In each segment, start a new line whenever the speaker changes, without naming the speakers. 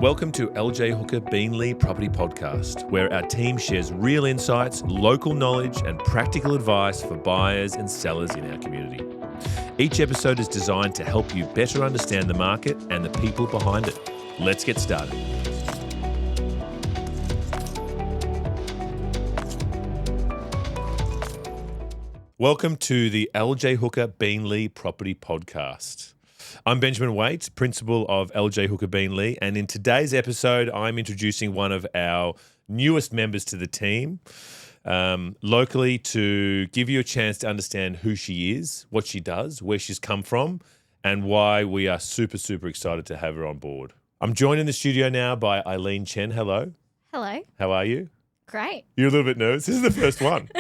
Welcome to LJ Hooker Beanley Property Podcast, where our team shares real insights, local knowledge, and practical advice for buyers and sellers in our community. Each episode is designed to help you better understand the market and the people behind it. Let's get started. Welcome to the LJ Hooker Beanley Property Podcast. I'm Benjamin Waite, principal of LJ Hooker Beanley, and in today's episode, I'm introducing one of our newest members to the team locally to give you a chance to understand who she is, what she does, where she's come from, and why we are super excited to have her on board. I'm joined in the studio now by Eileen Chen. Hello.
Hello.
How are you?
Great.
You're a little bit nervous. This is the first one.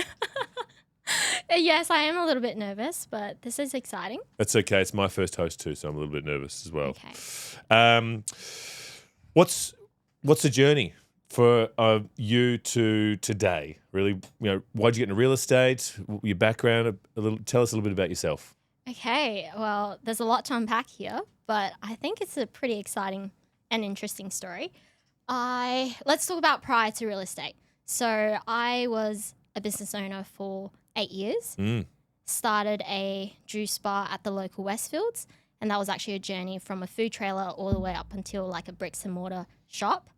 Yes, I am a little bit nervous, but this is exciting.
That's okay. It's my first host too, so I'm a little bit nervous as well.
Okay.
What's the journey for you to today? Really, why'd you get into real estate? Your background, tell us a little bit about yourself.
Okay. Well, there's a lot to unpack here, but I think it's a pretty exciting and interesting story. Let's talk about prior to real estate. So I was a business owner for 8 years. Started a juice bar at the local Westfields, and that was actually a journey from a food trailer all the way up until like a bricks and mortar shop.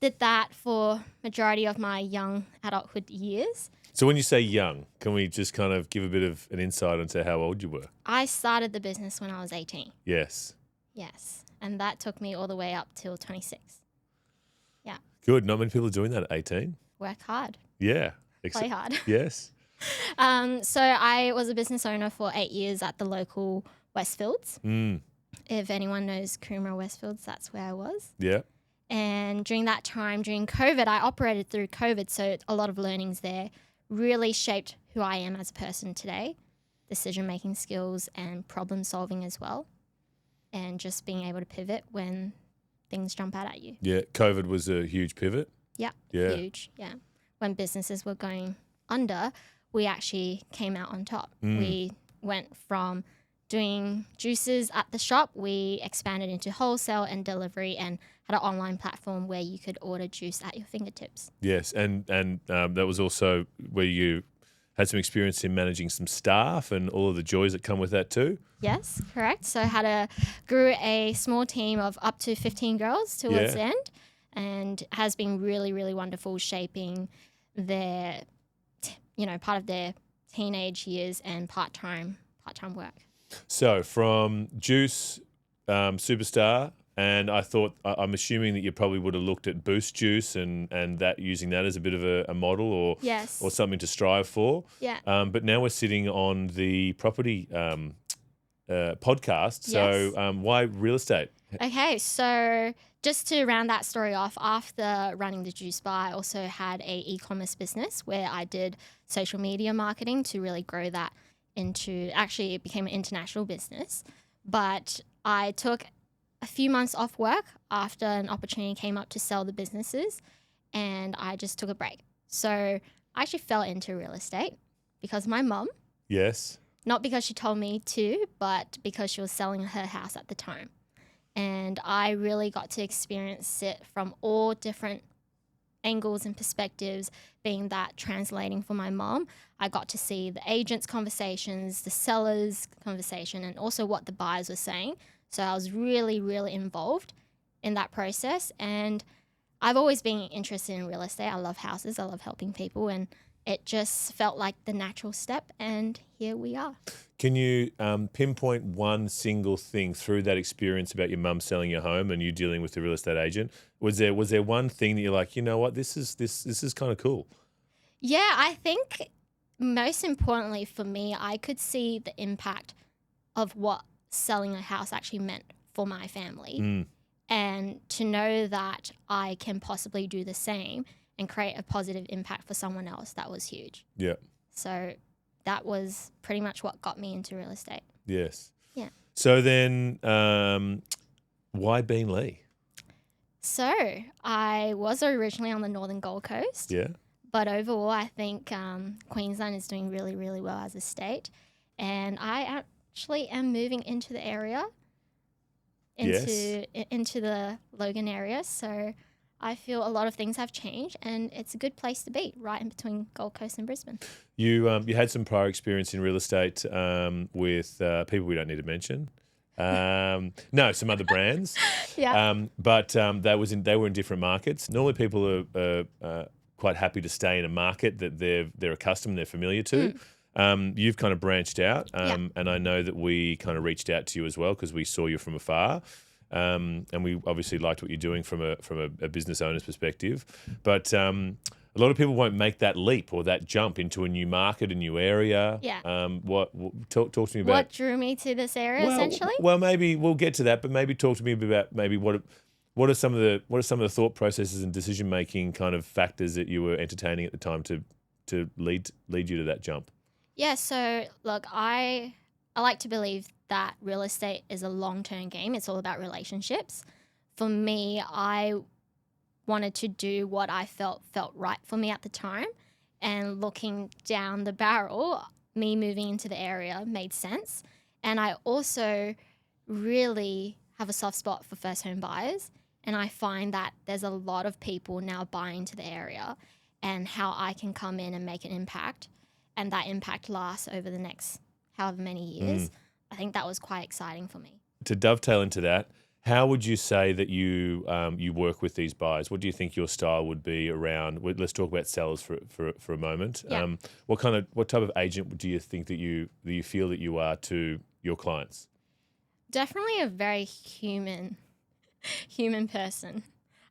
Did that for majority of my young adulthood years.
So when you say young, can we just kind of give a bit of an insight into how old you were?
I started the business when I was 18.
Yes.
Yes, and that took me all the way up till 26. Yeah.
Good. Not many people are doing that at 18.
Work hard.
Yeah.
Play hard.
Yes.
So I was a business owner for 8 years at the local Westfields. If anyone knows Coomera Westfields, that's where I was.
Yeah.
And during that time, during COVID, I operated through COVID, so a lot of learnings there really shaped who I am as a person today, decision-making skills and problem-solving as well, and just being able to pivot when things jump out at you.
Yeah. COVID was a huge pivot.
Yeah. Huge. Yeah. When businesses were going under, we actually came out on top. We went from doing juices at the shop, we expanded into wholesale and delivery and had an online platform where you could order juice at your fingertips.
Yes, and that was also where you had some experience in managing some staff and all of the joys that come with that too.
Yes, correct. So grew a small team of up to 15 girls towards the end, and has been really wonderful, shaping their part of their teenage years and part-time work. So
from Juice, Superstar, and I'm assuming that you probably would have looked at Boost Juice and that using that as a bit of a model or something to strive for.
Yeah.
But now we're sitting on the property podcast. So why real estate?
Okay, so just to round that story off, after running the juice bar, I also had a e-commerce business where I did social media marketing to really grow that it became an international business. But I took a few months off work after an opportunity came up to sell the businesses, and I just took a break. So I actually fell into real estate because my mum.
Yes.
Not because she told me to, but because she was selling her house at the time. And I really got to experience it from all different angles and perspectives, being that translating for my mom. I got to see the agents' conversations, the sellers' conversation, and also what the buyers were saying. So I was really involved in that process. And I've always been interested in real estate. I love houses. I love helping people. And it just felt like the natural step. And here we are.
Can you pinpoint one single thing through that experience about your mum selling your home and you dealing with the real estate agent? Was there one thing that you're like, you know what, this is kind of cool?
Yeah, I think most importantly for me, I could see the impact of what selling a house actually meant for my family. And to know that I can possibly do the same and create a positive impact for someone else, that was huge.
Yeah.
So that was pretty much what got me into real estate.
Yes.
Yeah.
So then why Beanley?
So I was originally on the Northern Gold Coast.
Yeah.
But overall, I think Queensland is doing really well as a state. And I actually am moving into the area into the Logan area. So I feel a lot of things have changed, and it's a good place to be, right in between Gold Coast and Brisbane.
You had some prior experience in real estate with people we don't need to mention. No, some other brands.
Yeah.
But they were in different markets. Normally, people are quite happy to stay in a market that they're accustomed, they're familiar to. You've kind of branched out, and I know that we kind of reached out to you as well because we saw you from afar. And we obviously liked what you're doing from a business owner's perspective. But a lot of people won't make that leap or that jump into a new market, a new area.
Yeah.
Talk to me about
What drew me to this area, essentially?
Well, maybe we'll get to that, but maybe talk to me about maybe what are some of the thought processes and decision making kind of factors that you were entertaining at the time to lead you to that jump.
Yeah. So look, I like to believe that real estate is a long-term game. It's all about relationships. For me, I wanted to do what I felt right for me at the time. And looking down the barrel, me moving into the area made sense. And I also really have a soft spot for first home buyers. And I find that there's a lot of people now buying into the area, and how I can come in and make an impact, and that impact lasts over the next however many years. I think that was quite exciting for me.
To dovetail into that, how would you say that you work with these buyers? What do you think your style would be around? Let's talk about sellers for a moment.
Yeah.
What type of agent do you think that you feel that you are to your clients?
Definitely a very human person.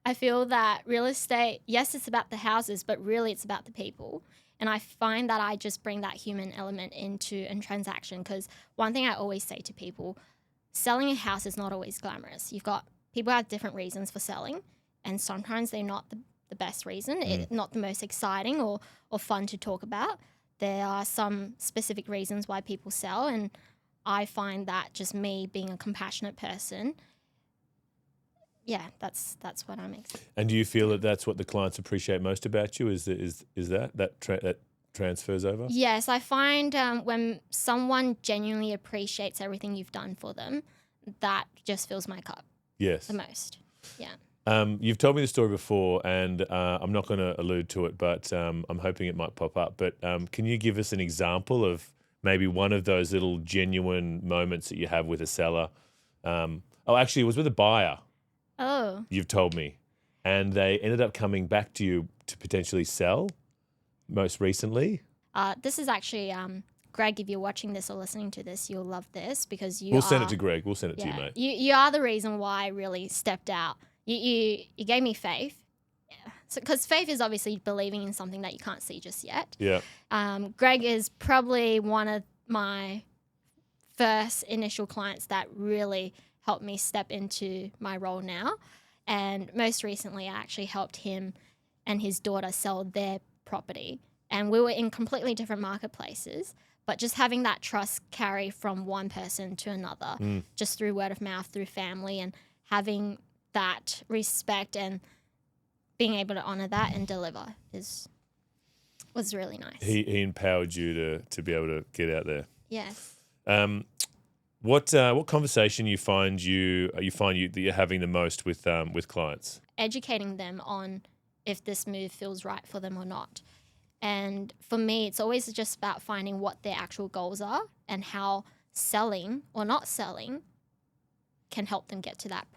I feel that real estate, yes, it's about the houses, but really it's about the people. And I find that I just bring that human element into a transaction, because one thing I always say to people, selling a house is not always glamorous. You've got people have different reasons for selling, and sometimes they're not the best reason, not the most exciting or fun to talk about. There are some specific reasons why people sell, and I find that just me being a compassionate person, yeah, that's what I'm excited.
And do you feel that that's what the clients appreciate most about you? Is that transfers over?
Yes, I find when someone genuinely appreciates everything you've done for them, that just fills my cup.
Yes.
The most. Yeah.
You've told me the story before, and I'm not going to allude to it, but I'm hoping it might pop up. But can you give us an example of maybe one of those little genuine moments that you have with a seller? Actually, it was with a buyer.
Oh.
You've told me. And they ended up coming back to you to potentially sell most recently.
This is actually, Greg, if you're watching this or listening to this, you'll love this, because
We'll send it to Greg. We'll send it to you, mate.
You are the reason why I really stepped out. You gave me faith. Because faith is obviously believing in something that you can't see just yet.
Yeah.
Greg is probably one of my first initial clients that really helped me step into my role now. And most recently, I actually helped him and his daughter sell their property. And we were in completely different marketplaces, but just having that trust carry from one person to another, just through word of mouth, through family, and having that respect and being able to honor that and deliver was really nice.
He empowered you to be able to get out there.
Yes.
What conversation you find that you're having the most with clients?
Educating them on if this move feels right for them or not. And for me, it's always just about finding what their actual goals are and how selling or not selling can help them get to that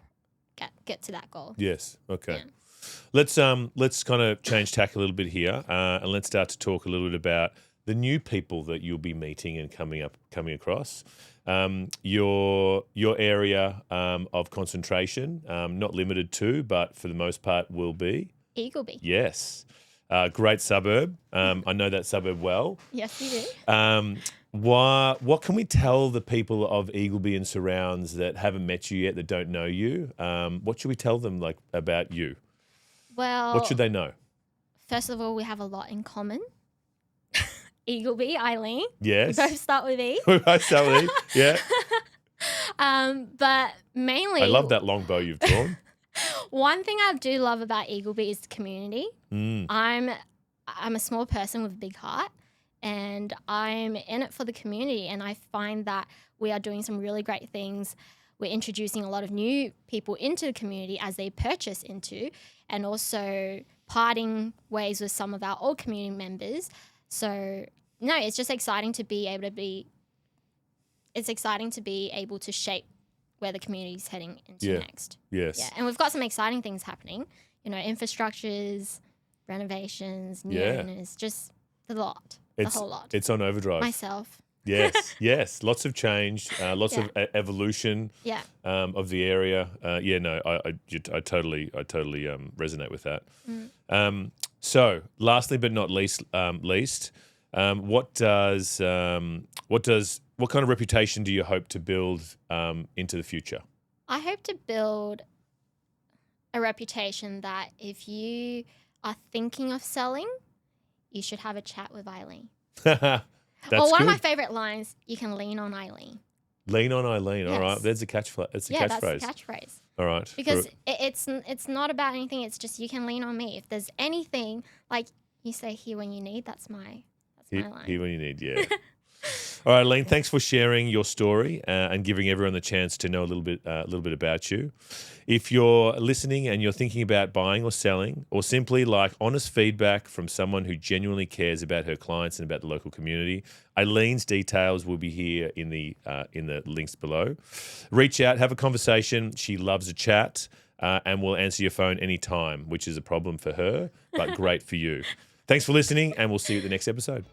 goal.
Yes. Okay.
Yeah.
Let's kind of change tack a little bit here, and let's start to talk a little bit about the new people that you'll be meeting and coming across. Your area of concentration, not limited to, but for the most part will be
Eagleby.
Yes. Great suburb. I know that suburb well.
Yes, you do.
What can we tell the people of Eagleby and surrounds that haven't met you yet, that don't know you? What should we tell them about you?
Well,
What should they know?
First of all, we have a lot in common. Eagleby, Eileen.
Yes.
We both start with E.
We both start with E. Yeah.
But mainly,
I love that long bow you've drawn.
One thing I do love about Eagleby is the community. I'm a small person with a big heart, and I'm in it for the community, and I find that we are doing some really great things we're introducing a lot of new people into the community as they purchase into, and also parting ways with some of our old community members. So no, it's just exciting to be able to shape where the community is heading into next.
Yes.
Yeah, and we've got some exciting things happening. Infrastructures, renovations, new owners, just the lot, the whole lot.
It's on overdrive.
Myself.
Yes. Lots of change, lots of evolution of the area. I totally resonate with that. So, lastly but not least, what kind of reputation do you hope to build into the future?
I hope to build a reputation that if you are thinking of selling, you should have a chat with Eileen. One of my favorite lines, you can lean on Eileen.
Lean on Eileen.
Yes.
All right. That's a catchphrase. That's the
catchphrase.
All right.
Because it's not about anything. It's just you can lean on me. If there's anything, like you say here when you need, that's my line.
Here when you need, yeah. All right, Eileen, thanks for sharing your story and giving everyone the chance to know a little bit about you. If you're listening and you're thinking about buying or selling, or simply like honest feedback from someone who genuinely cares about her clients and about the local community, Eileen's details will be here in the links below. Reach out, have a conversation. She loves a chat and will answer your phone anytime, which is a problem for her, but great for you. Thanks for listening, and we'll see you at the next episode.